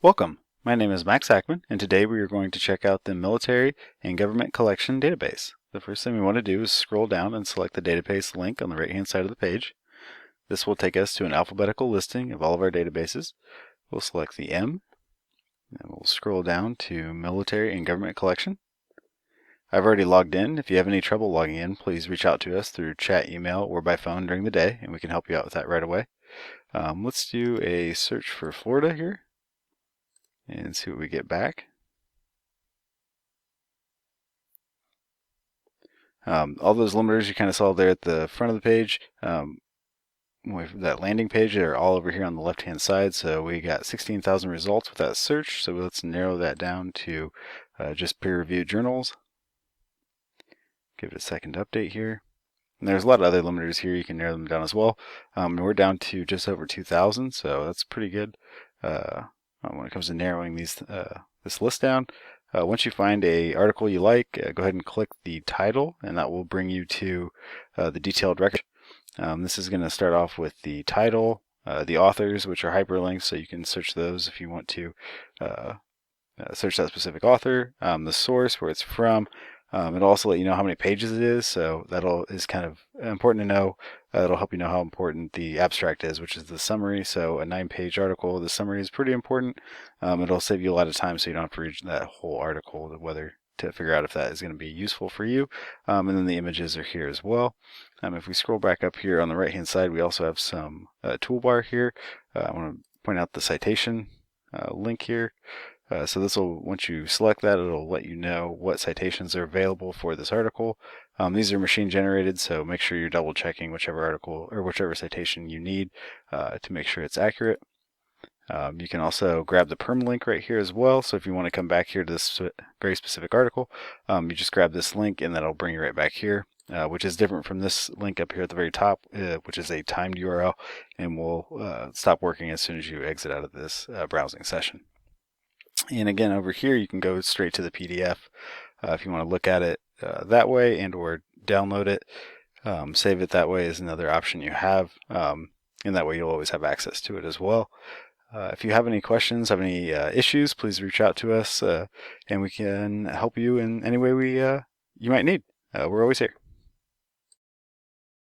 Welcome. My name is Max Hackman, and today we are going to check out the Military and Government Collection database. The first thing we want to do is scroll down and select the database link on the right-hand side of the page. This will take us to an alphabetical listing of all of our databases. We'll select the M, and we'll scroll down to Military and Government Collection. I've already logged in. If you have any trouble logging in, please reach out to us through chat, email, or by phone during the day, and we can help you out with that right away. Let's do a search for Florida here and see what we get back. All those limiters you kind of saw there at the front of the page, that landing page, are all over here on the left hand side. So we got 16,000 results with that search. So let's narrow that down to just peer-reviewed journals. Give it a second to update here. And there's a lot of other limiters here. You can narrow them down as well. We're down to just over 2,000, so that's pretty good when it comes to narrowing this list down. Once you find an article you like, go ahead and click the title, and that will bring you to the detailed record. This is going to start off with the title, the authors, which are hyperlinks, so you can search those if you want to search that specific author, the source, where it's from. It'll also let you know how many pages it is, so is kind of important to know. It'll help you know how important the abstract is, which is the summary. So a 9-page article, the summary is pretty important. It'll save you a lot of time, so you don't have to read that whole article to figure out if that is going to be useful for you. And then the images are here as well. If we scroll back up here on the right-hand side, we also have some toolbar here. I want to point out the citation link here. So this will, once you select that, it'll let you know what citations are available for this article. These are machine generated, so make sure you're double checking whichever article or whichever citation you need to make sure it's accurate. You can also grab the permalink right here as well. So if you want to come back here to this very specific article, you just grab this link and that'll bring you right back here, which is different from this link up here at the very top, which is a timed URL, and will stop working as soon as you exit out of this browsing session. And again, over here, you can go straight to the PDF if you want to look at it that way, and or download it. Save it that way is another option you have, and that way you'll always have access to it as well. If you have any questions, have any issues, please reach out to us, and we can help you in any way you might need. We're always here.